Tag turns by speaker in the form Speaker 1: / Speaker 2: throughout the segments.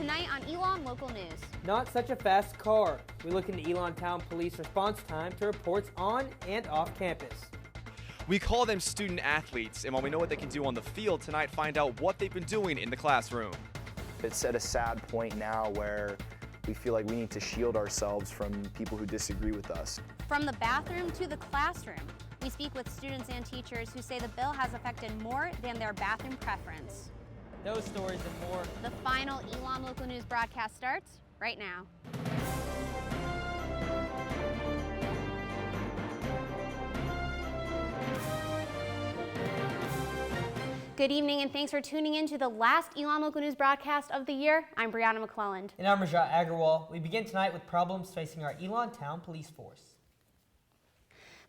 Speaker 1: Tonight on ELN Local News.
Speaker 2: Not such a fast car. We look into Elon Town Police response time to reports on and off campus.
Speaker 3: We call them student athletes, and while we know what they can do on the field, tonight find out what they've been doing in the classroom.
Speaker 4: It's at a sad point now where we feel like we need to shield ourselves from people who disagree with us.
Speaker 1: From the bathroom to the classroom, we speak with students and teachers who say the bill has affected more than their bathroom preference.
Speaker 2: Those stories and more.
Speaker 1: The final ELN Local News broadcast starts right now. Good evening and thanks for tuning in to the last ELN Local News broadcast of the year. I'm Brianna McClelland.
Speaker 2: And I'm Rajat Agarwal. We begin tonight with problems facing our Elon Town Police Force.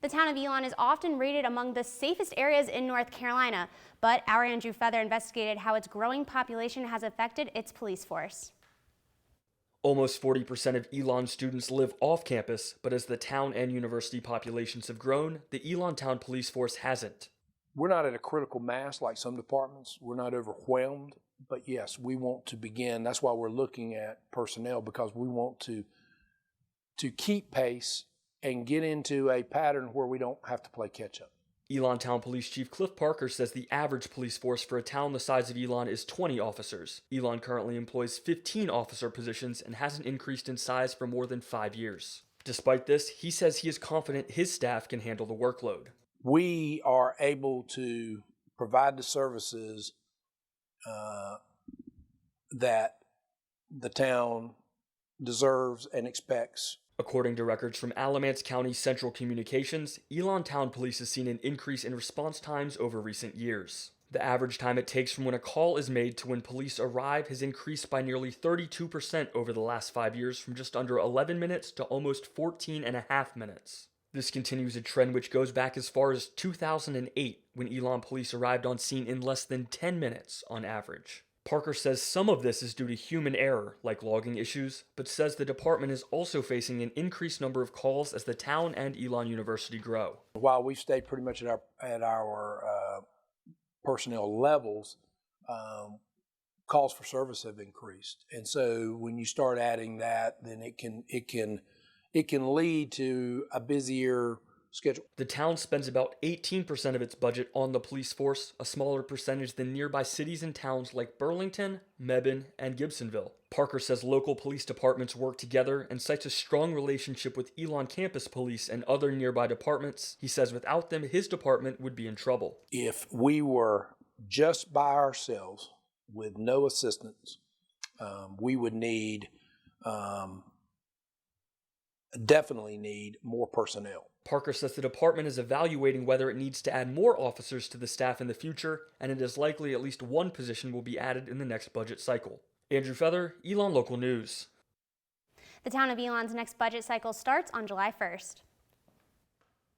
Speaker 1: The town of Elon is often rated among the safest areas in North Carolina, but our Andrew Feather investigated how its growing population has affected its police force.
Speaker 5: Almost 40% of Elon students live off campus, but as the town and university populations have grown, the Elon Town Police Force hasn't.
Speaker 6: We're not at a critical mass like some departments. We're not overwhelmed, but yes, we want to begin. That's why we're looking at personnel, because we want to keep pace and get into a pattern where we don't have to play catch up.
Speaker 5: Elon Town Police Chief Cliff Parker says the average police force for a town the size of Elon is 20 officers. Elon currently employs 15 officer positions and hasn't increased in size for more than 5 years. Despite this, he says he is confident his staff can handle the workload.
Speaker 6: We are able to provide the services that the town deserves and expects.
Speaker 5: According to records from Alamance County Central Communications, Elon Town Police has seen an increase in response times over recent years. The average time it takes from when a call is made to when police arrive has increased by nearly 32% over the last 5 years, from just under 11 minutes to almost 14 and a half minutes. This continues a trend which goes back as far as 2008, when Elon police arrived on scene in less than 10 minutes on average. Parker says some of this is due to human error, like logging issues, but says the department is also facing an increased number of calls as the town and Elon University grow.
Speaker 6: While we've stayed pretty much at our personnel levels, calls for service have increased, and so when you start adding that, then it can lead to a busier schedule.
Speaker 5: The town spends about 18% of its budget on the police force, a smaller percentage than nearby cities and towns like Burlington, Mebane, and Gibsonville. Parker says local police departments work together and cites a strong relationship with Elon Campus Police and other nearby departments. He says without them, his department would be in trouble.
Speaker 6: If we were just by ourselves with no assistance, we would definitely need more personnel.
Speaker 5: Parker says the department is evaluating whether it needs to add more officers to the staff in the future, and it is likely at least one position will be added in the next budget cycle. Andrew Feather, Elon Local News.
Speaker 1: The town of Elon's next budget cycle starts on July 1st.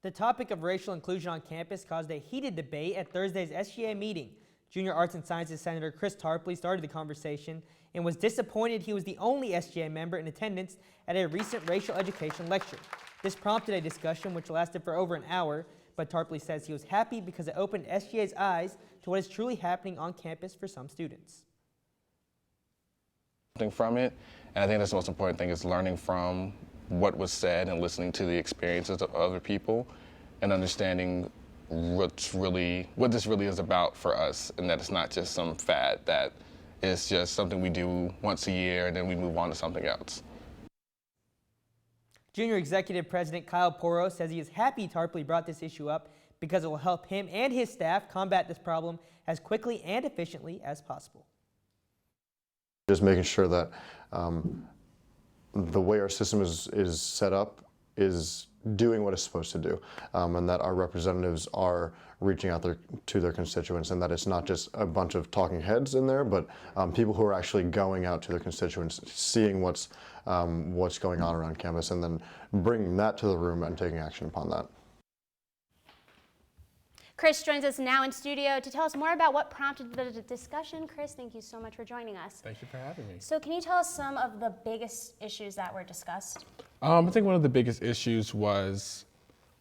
Speaker 2: The topic of racial inclusion on campus caused a heated debate at Thursday's SGA meeting. Junior Arts and Sciences Senator Chris Tarpley started the conversation and was disappointed he was the only SGA member in attendance at a recent racial education lecture. This prompted a discussion which lasted for over an hour, but Tarpley says he was happy because it opened SGA's eyes to what is truly happening on campus for some students.
Speaker 7: From it, and I think that's the most important thing, is learning from what was said and listening to the experiences of other people and understanding what this really is about for us, and that it's not just some fad, that it's just something we do once a year and then we move on to something else.
Speaker 2: Junior Executive President Kyle Poro says he is happy Tarpley brought this issue up because it will help him and his staff combat this problem as quickly and efficiently as possible.
Speaker 8: Just making sure that the way our system is set up is doing what it's supposed to do, and that our representatives are reaching out to their constituents, and that it's not just a bunch of talking heads in there, but people who are actually going out to their constituents, seeing what's going on around campus, and then bringing that to the room and taking action upon that.
Speaker 1: Chris joins us now in studio to tell us more about what prompted the discussion. Chris, thank you so much for joining us.
Speaker 9: Thank you for having me.
Speaker 1: So can you tell us some of the biggest issues that were discussed?
Speaker 9: I think one of the biggest issues was,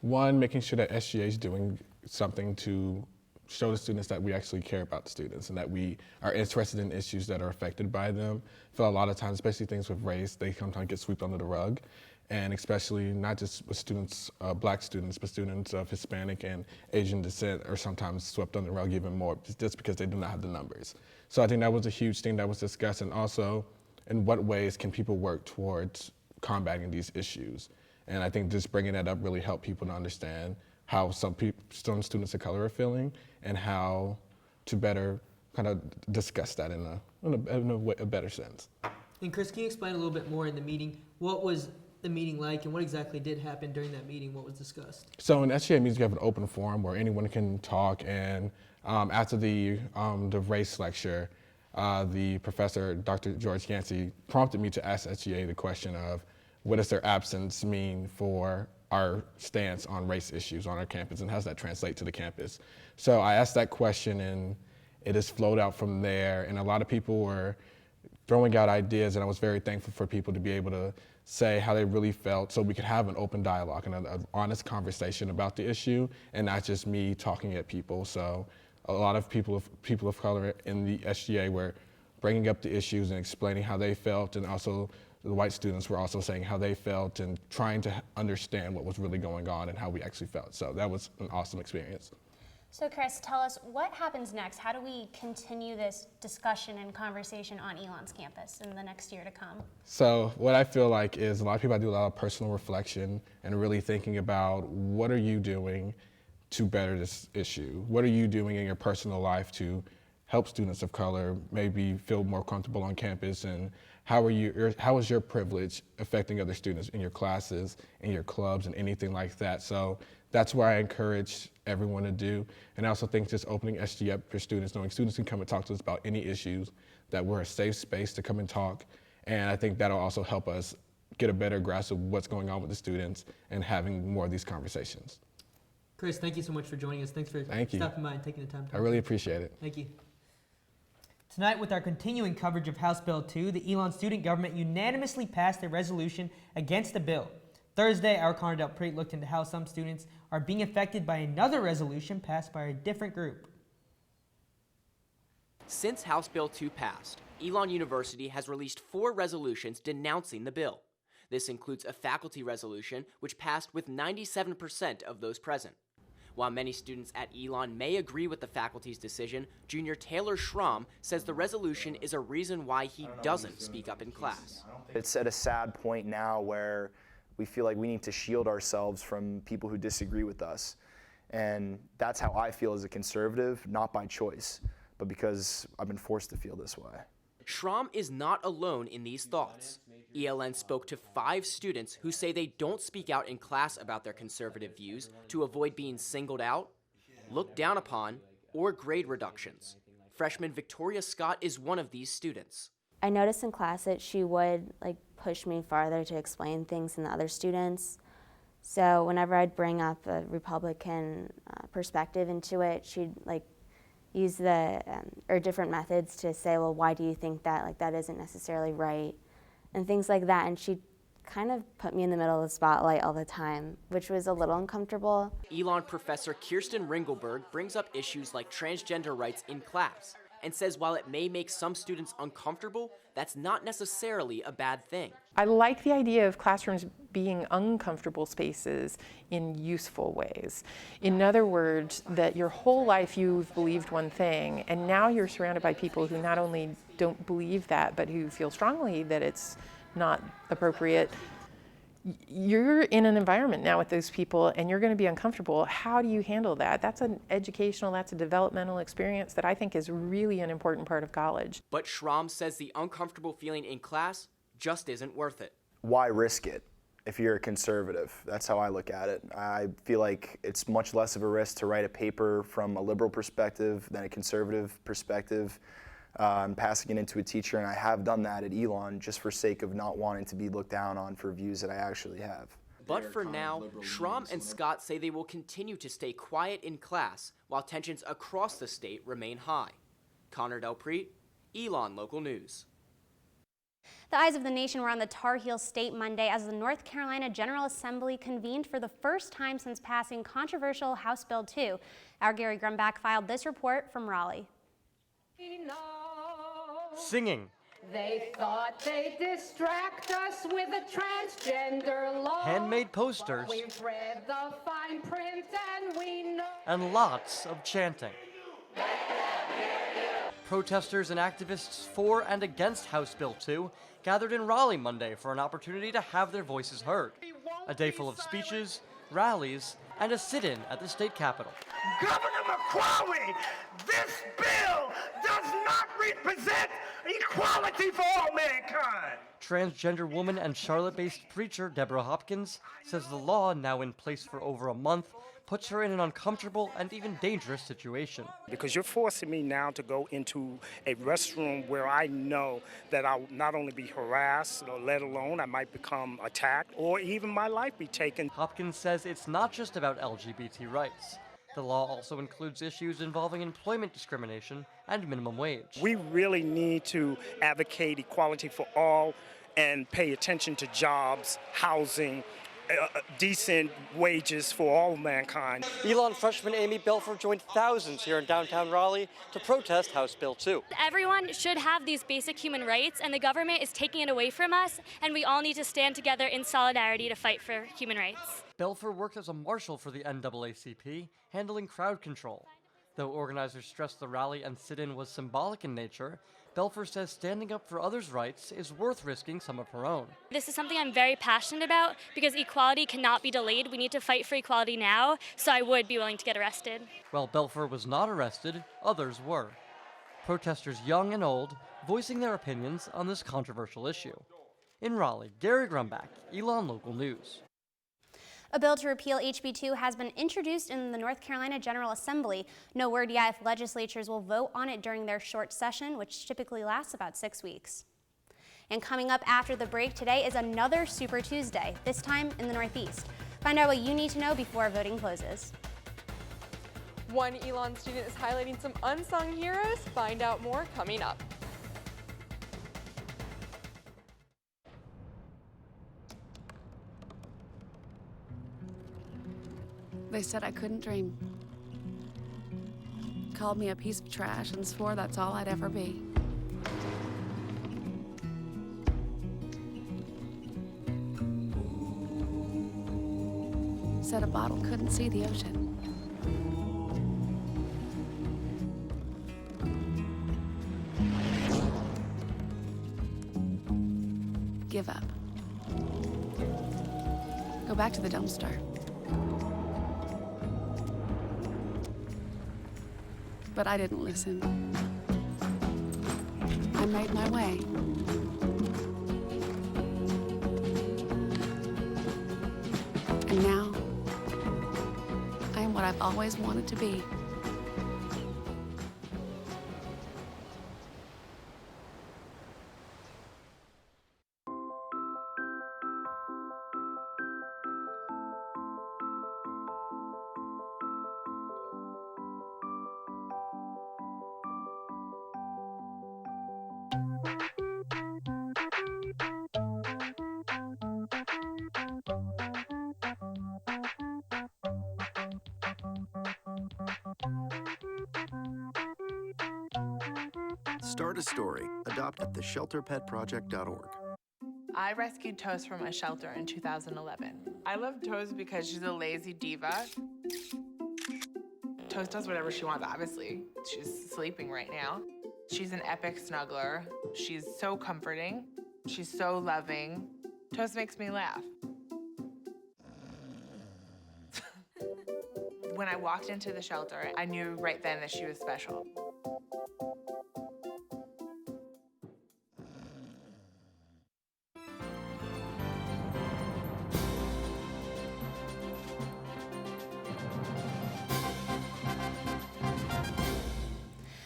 Speaker 9: one, making sure that SGA is doing something to show the students that we actually care about the students and that we are interested in issues that are affected by them. I feel a lot of times, especially things with race, they sometimes get swept under the rug. And especially not just with students, black students, but students of Hispanic and Asian descent are sometimes swept under the rug even more just because they do not have the numbers. So I think that was a huge thing that was discussed, and also in what ways can people work towards combating these issues. And I think just bringing that up really helped people to understand how some students of color are feeling and how to better kind of discuss that in a better sense.
Speaker 2: And Chris, can you explain a little bit more in the meeting? What was the meeting like, and what exactly did happen during that meeting? What was discussed?
Speaker 9: So in SGA meetings, we have an open forum where anyone can talk, and after the race lecture, the professor, Dr. George Yancey, prompted me to ask SGA the question of what does their absence mean for our stance on race issues on our campus, and how does that translate to the campus? So I asked that question, and it has flowed out from there, and a lot of people were throwing out ideas, and I was very thankful for people to be able to say how they really felt so we could have an open dialogue and an honest conversation about the issue, and not just me talking at people. So a lot of people of color in the SGA were bringing up the issues and explaining how they felt, and also the white students were also saying how they felt and trying to understand what was really going on and how we actually felt. So that was an awesome experience.
Speaker 1: So Chris, tell us what happens next? How do we continue this discussion and conversation on ELN's campus in the next year to come?
Speaker 9: So what I feel like is a lot of people do a lot of personal reflection and really thinking about what are you doing to better this issue? What are you doing in your personal life to help students of color maybe feel more comfortable on campus, and how is your privilege affecting other students in your classes, in your clubs, and anything like that? So that's where I encourage everyone to do. And I also think just opening SG up for students, knowing students can come and talk to us about any issues, that we're a safe space to come and talk. And I think that'll also help us get a better grasp of what's going on with the students and having more of these conversations.
Speaker 2: Chris, thank you so much for joining us. Thanks for stopping by and taking the time to
Speaker 9: I really appreciate it.
Speaker 2: Thank you. Tonight, with our continuing coverage of House Bill 2, the Elon student government unanimously passed a resolution against the bill. Thursday, our Connor Del Prete looked into how some students are being affected by another resolution passed by a different group.
Speaker 10: Since House Bill 2 passed, Elon University has released 4 resolutions denouncing the bill. This includes a faculty resolution, which passed with 97% of those present. While many students at Elon may agree with the faculty's decision, Junior Taylor Schramm says the resolution is a reason why he doesn't speak up in class.
Speaker 4: It's at a sad point now where we feel like we need to shield ourselves from people who disagree with us. And that's how I feel as a conservative, not by choice, but because I've been forced to feel this way.
Speaker 10: Schramm is not alone in these thoughts. ELN spoke to 5 students who say they don't speak out in class about their conservative views to avoid being singled out, looked down upon, or grade reductions. Freshman Victoria Scott is one of these students.
Speaker 11: I noticed in class that she would push me farther to explain things than the other students. So whenever I'd bring up a Republican perspective into it, she'd use or different methods to say, well, why do you think that? That isn't necessarily right, and things like that. And she kind of put me in the middle of the spotlight all the time, which was a little uncomfortable.
Speaker 10: Elon professor Kirsten Ringelberg brings up issues like transgender rights in class and says while it may make some students uncomfortable, that's not necessarily a bad thing.
Speaker 12: I like the idea of classrooms being uncomfortable spaces in useful ways. In other words, that your whole life you've believed one thing, and now you're surrounded by people who not only don't believe that, but who feel strongly that it's not appropriate. You're in an environment now with those people, and you're going to be uncomfortable. How do you handle that? That's an educational, that's a developmental experience that I think is really an important part of college.
Speaker 10: But Schramm says the uncomfortable feeling in class just isn't worth it.
Speaker 4: Why risk it if you're a conservative? That's how I look at it. I feel like it's much less of a risk to write a paper from a liberal perspective than a conservative perspective. I'm passing it into a teacher, and I have done that at Elon just for sake of not wanting to be looked down on for views that I actually have.
Speaker 10: But for now, Schramm and Scott say they will continue to stay quiet in class while tensions across the state remain high. Connor Del Prete, Elon Local News.
Speaker 1: The eyes of the nation were on the Tar Heel State Monday as the North Carolina General Assembly convened for the first time since passing controversial House Bill 2. Our Gary Grumbach filed this report from Raleigh.
Speaker 13: Singing.
Speaker 14: They thought they'd distract us with a transgender law.
Speaker 13: Handmade posters.
Speaker 14: We've read the fine print and we know.
Speaker 13: And lots of chanting. Protesters and activists for and against House Bill 2 gathered in Raleigh Monday for an opportunity to have their voices heard. A day full of speeches, rallies, and a sit-in at the state capitol.
Speaker 15: Governor McCrawley, this bill does not represent equality for all mankind.
Speaker 13: Transgender woman and Charlotte-based preacher Deborah Hopkins says the law, now in place for over a month, puts her in an uncomfortable and even dangerous situation.
Speaker 15: Because you're forcing me now to go into a restroom where I know that I'll not only be harassed, or let alone I might become attacked, or even my life be taken.
Speaker 13: Hopkins says it's not just about LGBT rights. The law also includes issues involving employment discrimination and minimum wage.
Speaker 15: We really need to advocate equality for all and pay attention to jobs, housing, decent wages for all mankind.
Speaker 13: ELN freshman Amy Belfer joined thousands here in downtown Raleigh to protest House Bill 2.
Speaker 16: Everyone should have these basic human rights, and the government is taking it away from us, and we all need to stand together in solidarity to fight for human rights.
Speaker 13: Belfer worked as a marshal for the NAACP, handling crowd control. Though organizers stressed the rally and sit-in was symbolic in nature, Belfer says standing up for others' rights is worth risking some of her own.
Speaker 16: This is something I'm very passionate about because equality cannot be delayed. We need to fight for equality now, so I would be willing to get arrested.
Speaker 13: While Belfer was not arrested, others were. Protesters young and old voicing their opinions on this controversial issue. In Raleigh, Gary Grumbach, ELN Local News.
Speaker 1: A bill to repeal HB 2 has been introduced in the North Carolina General Assembly. No word yet if legislatures will vote on it during their short session, which typically lasts about 6 weeks. And coming up after the break today is another Super Tuesday, this time in the Northeast. Find out what you need to know before voting closes.
Speaker 17: One ELN student is highlighting some unsung heroes. Find out more coming up.
Speaker 18: They said I couldn't dream. Called me a piece of trash and swore that's all I'd ever be. Said a bottle couldn't see the ocean. Give up. Go back to the dumpster. But I didn't listen. I made my way. And now, I am what I've always wanted to be.
Speaker 19: Start a story. Adopt at theshelterpetproject.org.
Speaker 20: I rescued Toast from a shelter in 2011. I love Toast because she's a lazy diva. Toast does whatever she wants, obviously. She's sleeping right now. She's an epic snuggler. She's so comforting. She's so loving. Toast makes me laugh. When I walked into the shelter, I knew right then that she was special.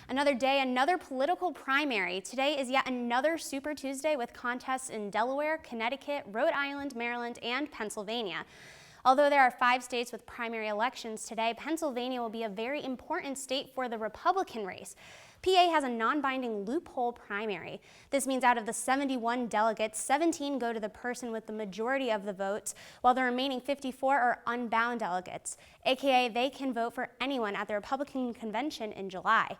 Speaker 1: Another day, another political primary. Today is yet another Super Tuesday with contests in Delaware, Connecticut, Rhode Island, Maryland, and Pennsylvania. Although there are 5 states with primary elections today, Pennsylvania will be a very important state for the Republican race. PA has a non-binding loophole primary. This means out of the 71 delegates, 17 go to the person with the majority of the votes, while the remaining 54 are unbound delegates, aka they can vote for anyone at the Republican convention in July.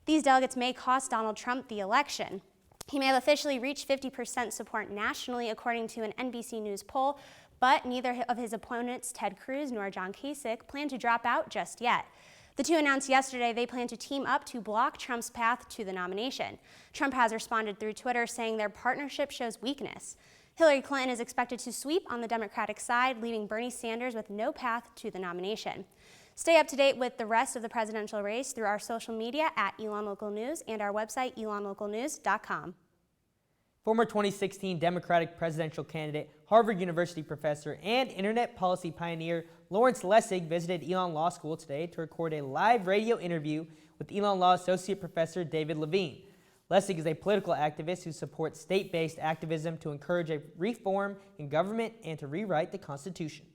Speaker 1: These delegates may cost Donald Trump the election. He may have officially reached 50% support nationally, according to an NBC News poll, but neither of his opponents, Ted Cruz nor John Kasich, plan to drop out just yet. The two announced yesterday they plan to team up to block Trump's path to the nomination. Trump has responded through Twitter saying their partnership shows weakness. Hillary Clinton is expected to sweep on the Democratic side, leaving Bernie Sanders with no path to the nomination. Stay up to date with the rest of the presidential race through our social media at Elon Local News and our website, elonlocalnews.com.
Speaker 2: Former 2016 Democratic presidential candidate, Harvard University professor, and internet policy pioneer Lawrence Lessig visited Elon Law School today to record a live radio interview with Elon Law Associate Professor David Levine. Lessig is a political activist who supports state-based activism to encourage a reform in government and to rewrite the Constitution.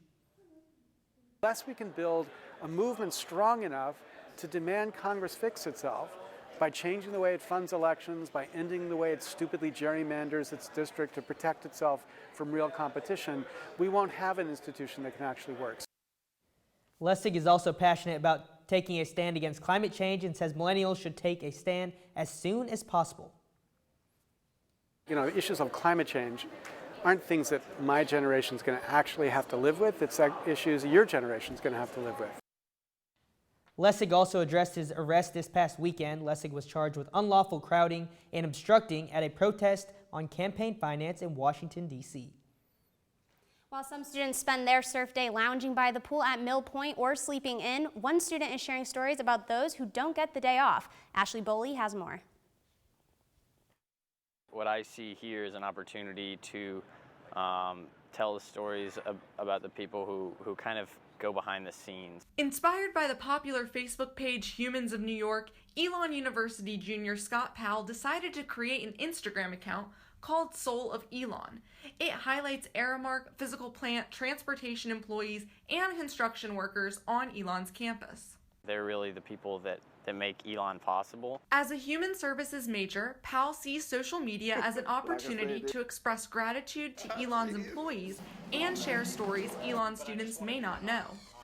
Speaker 21: Unless we can build a movement strong enough to demand Congress fix itself, by changing the way it funds elections, by ending the way it stupidly gerrymanders its district to protect itself from real competition, we won't have an institution that can actually work.
Speaker 2: Lessig is also passionate about taking a stand against climate change and says millennials should take a stand as soon as possible.
Speaker 21: You know, the issues of climate change aren't things that my generation is going to actually have to live with. It's issues your generation is going to have to live with.
Speaker 2: Lessig also addressed his arrest this past weekend. Lessig was charged with unlawful crowding and obstructing at a protest on campaign finance in Washington, D.C.
Speaker 1: While some students spend their surf day lounging by the pool at Mill Point or sleeping in, one student is sharing stories about those who don't get the day off. Ashley Boley has more.
Speaker 22: What I see here is an opportunity to tell the stories about the people who kind of go behind the scenes.
Speaker 23: Inspired by the popular Facebook page Humans of New York, Elon University junior Scott Powell decided to create an Instagram account called Soul of Elon. It highlights Aramark, physical plant, transportation employees, and construction workers on Elon's campus.
Speaker 22: They're really the people that make Elon possible.
Speaker 23: As a human services major, Powell sees social media as an opportunity to express gratitude to Elon's employees and share stories Elon students may not know.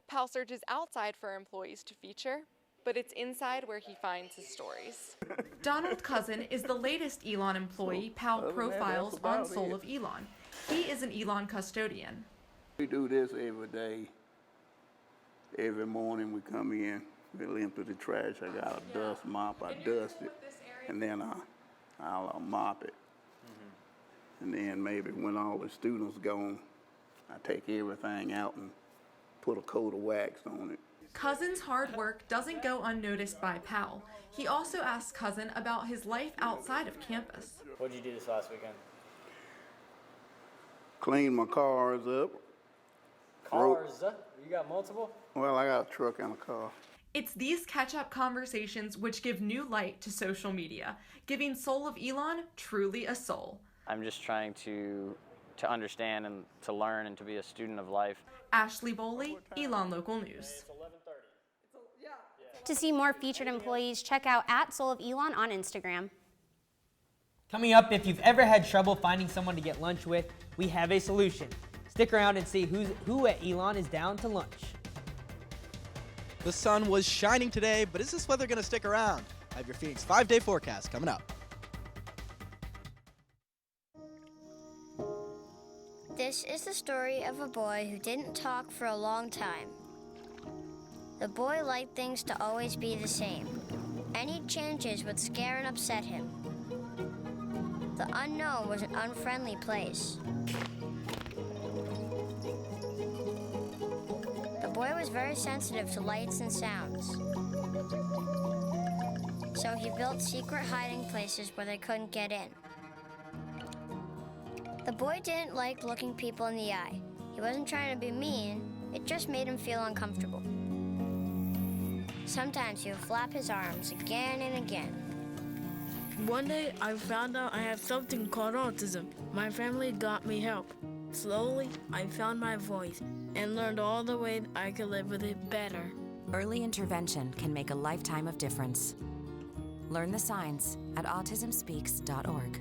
Speaker 17: Powell searches outside for employees to feature, but it's inside where he finds his stories.
Speaker 23: Donald Cousin is the latest Elon employee Powell profiles on Soul of Elon. He is an Elon custodian.
Speaker 24: We do this every day. Every morning we come in. We'll empty the trash. I got a dust mop. I dust it, and then I'll mop it. And then maybe when all the students gone, I take everything out and put a coat of wax on it.
Speaker 23: Cousin's hard work doesn't go unnoticed by Powell. He also asks Cousin about his life outside of campus.
Speaker 22: What did you do this last weekend?
Speaker 24: Clean my cars up.
Speaker 22: Cars? You got multiple?
Speaker 24: Well, I got a truck and a car.
Speaker 23: It's these catch-up conversations which give new light to social media, giving Soul of Elon truly a soul.
Speaker 22: I'm just trying to understand and to learn and to be a student of life.
Speaker 23: Ashley Boley, Elon Local News.
Speaker 1: To see more featured employees, check out @SoulOfElon on Instagram.
Speaker 2: Coming up, if you've ever had trouble finding someone to get lunch with, we have a solution. Stick around and see who at Elon is down to lunch.
Speaker 25: The sun was shining today, but is this weather going to stick around? I have your Phoenix 5-day forecast coming up.
Speaker 26: This is the story of a boy who didn't talk for a long time. The boy liked things to always be the same. Any changes would scare and upset him. The unknown was an unfriendly place. The boy was very sensitive to lights and sounds. So he built secret hiding places where they couldn't get in. The boy didn't like looking people in the eye. He wasn't trying to be mean, it just made him feel uncomfortable. Sometimes he would flap his arms again and again.
Speaker 27: One day I found out I have something called autism. My family got me help. Slowly, I found my voice and learned all the ways I could live with it better.
Speaker 28: Early intervention can make a lifetime of difference.
Speaker 3: Learn the signs at autismspeaks.org.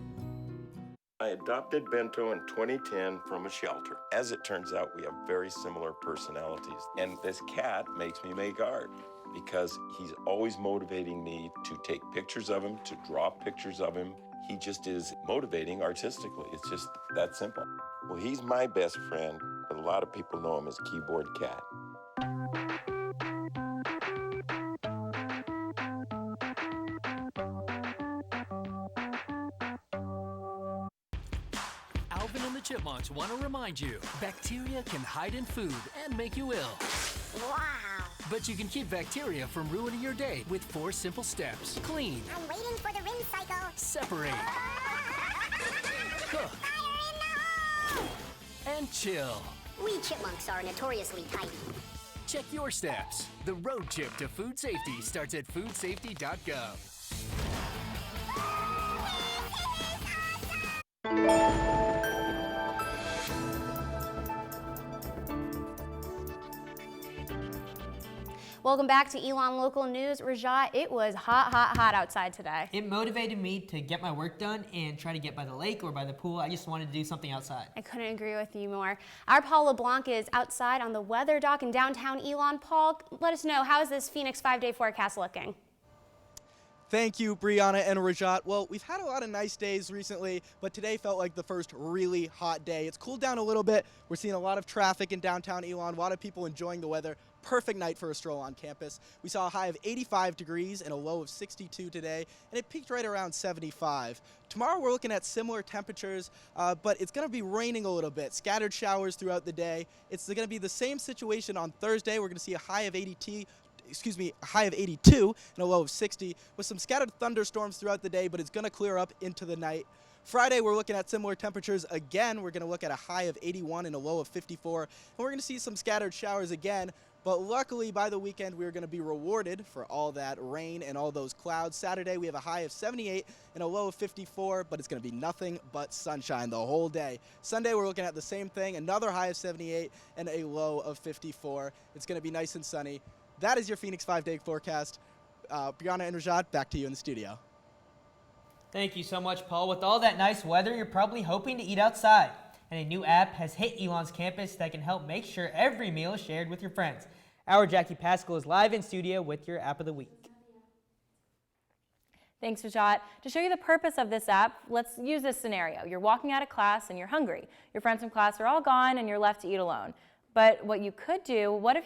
Speaker 5: I adopted Bento in 2010 from a shelter. As it turns out, we have very similar personalities. And this cat makes me make art because he's always motivating me to take pictures of him, to draw pictures of him. He just is motivating artistically. It's just that simple. Well, he's my best friend, but a lot of people know him as Keyboard Cat.
Speaker 6: Alvin and the Chipmunks want to remind you, bacteria can hide in food and make you ill.
Speaker 26: Wow.
Speaker 6: But you can keep bacteria from ruining your day with 4 simple steps. Clean.
Speaker 26: I'm waiting for the rinse cycle.
Speaker 6: Separate. Cook. And chill.
Speaker 26: We chipmunks are notoriously tidy.
Speaker 6: Check your steps. The road trip to food safety starts at foodsafety.gov.
Speaker 1: Welcome back to Elon Local News. Rajat, it was hot outside today.
Speaker 2: It motivated me to get my work done and try to get by the lake or by the pool. I just wanted to do something outside.
Speaker 1: I couldn't agree with you more. Our Paul LeBlanc is outside on the weather dock in downtown Elon. Paul, let us know, how is this Phoenix 5-day forecast looking?
Speaker 25: Thank you, Brianna and Rajat. Well, we've had a lot of nice days recently, but today felt like the first really hot day. It's cooled down a little bit. We're seeing a lot of traffic in downtown Elon, a lot of people enjoying the weather. Perfect night for a stroll on campus. We saw a high of 85 degrees and a low of 62 today, and it peaked right around 75. Tomorrow we're looking at similar temperatures, but it's going to be raining a little bit. Scattered showers throughout the day. It's going to be the same situation on Thursday. We're going to see a high of 82 and a low of 60 with some scattered thunderstorms throughout the day, but it's going to clear up into the night. Friday, we're looking at similar temperatures again. We're going to look at a high of 81 and a low of 54, and we're going to see some scattered showers again. But luckily, by the weekend, we're going to be rewarded for all that rain and all those clouds. Saturday, we have a high of 78 and a low of 54, but it's going to be nothing but sunshine the whole day. Sunday, we're looking at the same thing, another high of 78 and a low of 54. It's going to be nice and sunny. That is your Phoenix 5-day forecast. Brianna and Rajat, back to you in the studio.
Speaker 2: Thank you so much, Paul. With all that nice weather, you're probably hoping to eat outside. And a new app has hit Elon's campus that can help make sure every meal is shared with your friends. Our Jackie Pascal is live in studio with your app of the week.
Speaker 7: Thanks, Rajat. To show you the purpose of this app, let's use this scenario. You're walking out of class and you're hungry. Your friends from class are all gone and you're left to eat alone. But what you could do, what if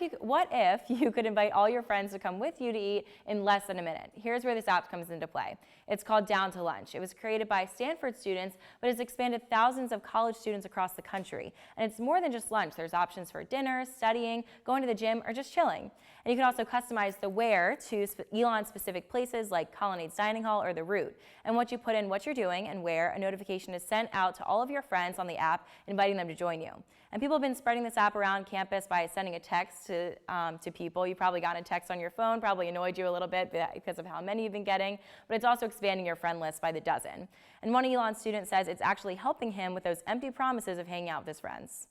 Speaker 7: you could invite all your friends to come with you to eat in less than a minute? Here's where this app comes into play. It's called Down to Lunch. It was created by Stanford students, but has expanded thousands of college students across the country. And it's more than just lunch. There's options for dinner, studying, going to the gym, or just chilling. And you can also customize the where to Elon-specific places like Colonnades Dining Hall or the Route. And once you put in what you're doing and where, a notification is sent out to all of your friends on the app, inviting them to join you. And people have been spreading this app around campus by sending a text to people. You've probably gotten a text on your phone, probably annoyed you a little bit because of how many you've been getting, but it's also expanding your friend list by the dozen. And one Elon student says it's actually helping him with those empty promises of hanging out with his friends.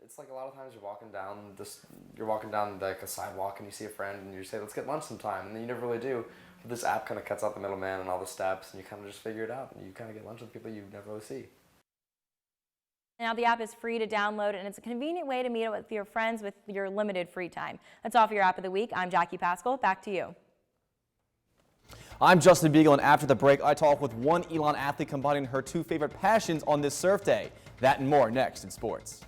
Speaker 8: It's like a lot of times you're walking down like a sidewalk and you see a friend and you say, let's get lunch sometime, and then you never really do. But this app kind of cuts out the middleman and all the steps, and you kind of just figure it out, and you kind of get lunch with people you never really see.
Speaker 7: Now the app is free to download, and it's a convenient way to meet up with your friends with your limited free time. That's all for your app of the week. I'm Jackie Pascal. Back to you.
Speaker 9: I'm Justin Beagle, and after the break, I talk with one Elon athlete combining her two favorite passions on this surf day. That and more next in sports.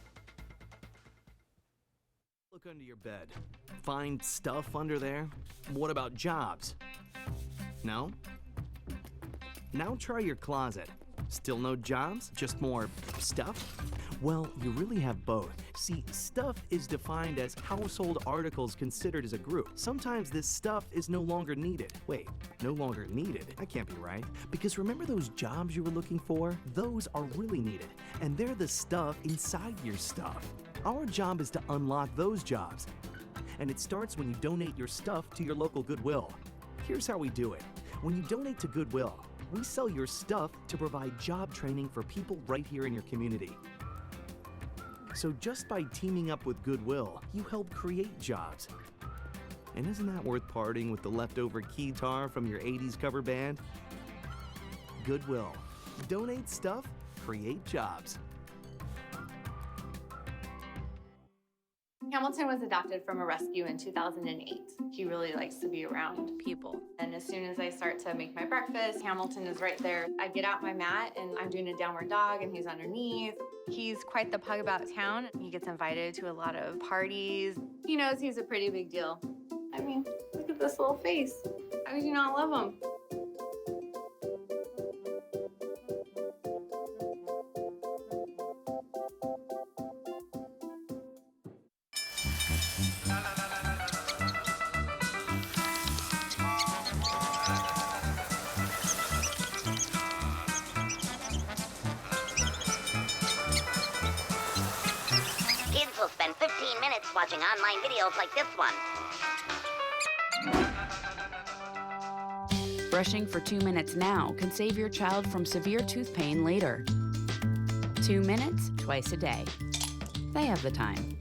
Speaker 11: Look under your bed. Find stuff under there? What about jobs? No? Now try your closet. Still no jobs? Just more stuff? Well, you really have both. See, stuff is defined as household articles considered as a group. Sometimes this stuff is no longer needed. Wait, no longer needed? That can't be right. Because remember those jobs you were looking for? Those are really needed. And they're the stuff inside your stuff. Our job is to unlock those jobs. And it starts when you donate your stuff to your local Goodwill. Here's how we do it. When you donate to Goodwill, we sell your stuff to provide job training for people right here in your community. So just by teaming up with Goodwill, you help create jobs. And isn't that worth parting with the leftover keytar from your 80s cover band? Goodwill. Donate stuff, create jobs.
Speaker 4: Hamilton was adopted from a rescue in 2008. He really likes to be around people. And as soon as I start to make my breakfast, Hamilton is right there. I get out my mat and I'm doing a downward dog and he's underneath. He's quite the pug about town. He gets invited to a lot of parties. He knows he's a pretty big deal. I mean, look at this little face. How could you not love him?
Speaker 10: Kids will spend 15 minutes watching online videos like this one.
Speaker 3: Brushing for 2 minutes now can save your child from severe tooth pain later. 2 minutes twice a day. They have the time.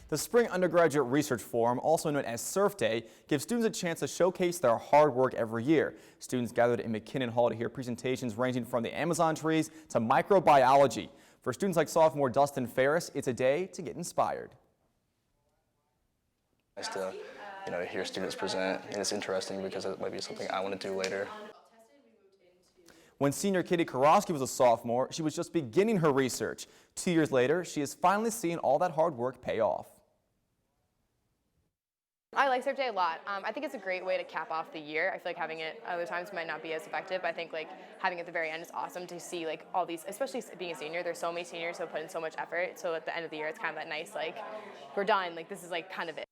Speaker 9: The Spring Undergraduate Research Forum, also known as Surf Day, gives students a chance to showcase their hard work every year. Students gathered in McKinnon Hall to hear presentations ranging from the Amazon trees to microbiology. For students like sophomore Dustin Ferris, it's a day to get inspired.
Speaker 12: Nice to, hear students present, and it's interesting because it might be something I want to do later.
Speaker 9: When senior Katie Karofsky was a sophomore, she was just beginning her research. 2 years later, she is finally seeing all that hard work pay off.
Speaker 13: I like Surf Day a lot. I think it's a great way to cap off the year. I feel like having it other times might not be as effective, but I think having it at the very end is awesome to see all these, especially being a senior, there's so many seniors who put in so much effort. So at the end of the year, it's kind of that nice, we're done, this is kind of it.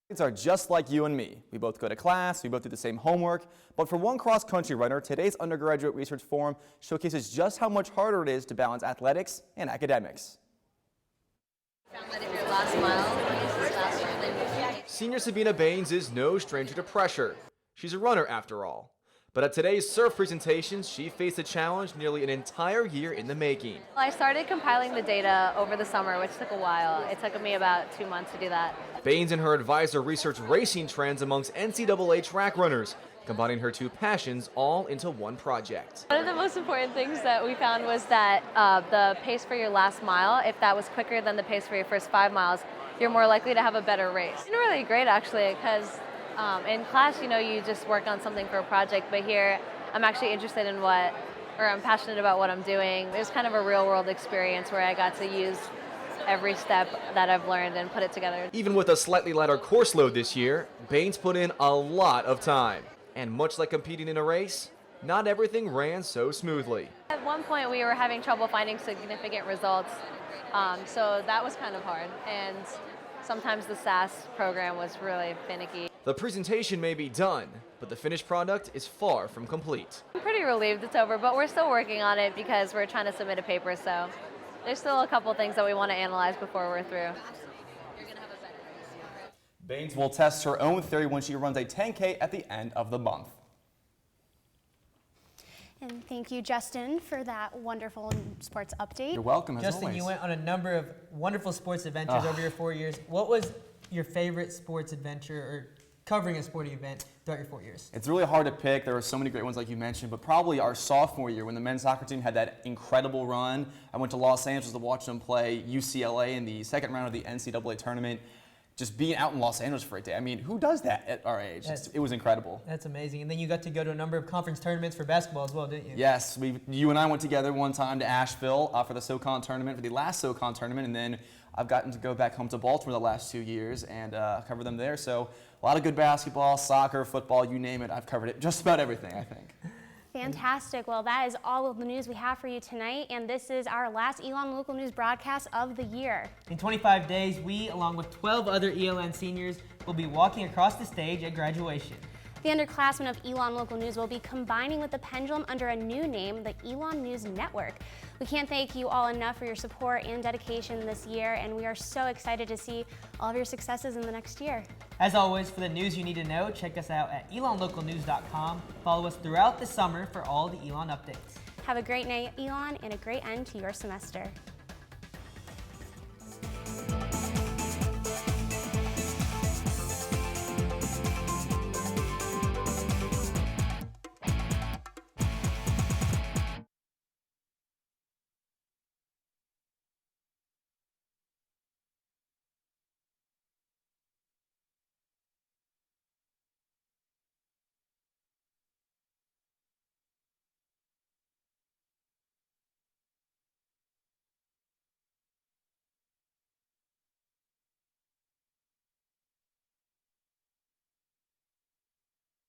Speaker 9: Kids are just like you and me. We both go to class, we both do the same homework, but for one cross-country runner, today's Undergraduate Research Forum showcases just how much harder it is to balance athletics and academics.
Speaker 14: Senior Sabina Baines is no stranger to pressure. She's a runner after all. But at today's surf presentations, she faced a challenge nearly an entire year in the making.
Speaker 7: I started compiling the data over the summer, which took a while. It took me about 2 months to do that.
Speaker 14: Baines and her advisor researched racing trends amongst NCAA track runners, combining her two passions all into one project.
Speaker 7: One of the most important things that we found was that the pace for your last mile, if that was quicker than the pace for your first 5 miles, you're more likely to have a better race. It's been really great actually, because in class, you just work on something for a project, but here I'm actually interested in I'm passionate about what I'm doing. It was kind of a real world experience where I got to use every step that I've learned and put it together.
Speaker 14: Even with a slightly lighter course load this year, Baines put in a lot of time. And much like competing in a race, not everything ran so smoothly.
Speaker 7: At one point we were having trouble finding significant results, so that was kind of hard. And sometimes the SAS program was really finicky.
Speaker 14: The presentation may be done, but the finished product is far from complete.
Speaker 7: I'm pretty relieved it's over, but we're still working on it because we're trying to submit a paper, so there's still a couple things that we want to analyze before we're through.
Speaker 9: Baines will test her own theory when she runs a 10K at the end of the month.
Speaker 1: And thank you, Justin, for that wonderful sports update.
Speaker 9: You're welcome, as
Speaker 2: Justin,
Speaker 9: always.
Speaker 2: you went on a number of wonderful sports adventures over your 4 years. What was your favorite sports adventure or covering a sporting event throughout your 4 years?
Speaker 9: It's really hard to pick. There were so many great ones like you mentioned, but probably our sophomore year when the men's soccer team had that incredible run. I went to Los Angeles to watch them play UCLA in the second round of the NCAA tournament. Just being out in Los Angeles for a day. I mean, who does that at our age? It was incredible.
Speaker 2: That's amazing. And then you got to go to a number of conference tournaments for basketball as well, didn't you?
Speaker 9: Yes, you and I went together one time to Asheville for the SoCon tournament, for the last SoCon tournament, and then I've gotten to go back home to Baltimore the last 2 years and cover them there. So a lot of good basketball, soccer, football, you name it. I've covered it, just about everything, I think.
Speaker 1: Fantastic. Well, that is all of the news we have for you tonight, and this is our last ELN Local News broadcast of the year.
Speaker 2: In 25 days, we, along with 12 other ELN seniors, will be walking across the stage at graduation.
Speaker 1: The underclassmen of Elon Local News will be combining with the Pendulum under a new name, the Elon News Network. We can't thank you all enough for your support and dedication this year, and we are so excited to see all of your successes in the next year.
Speaker 2: As always, for the news you need to know, check us out at elonlocalnews.com. Follow us throughout the summer for all the Elon updates.
Speaker 1: Have a great night, Elon, and a great end to your semester.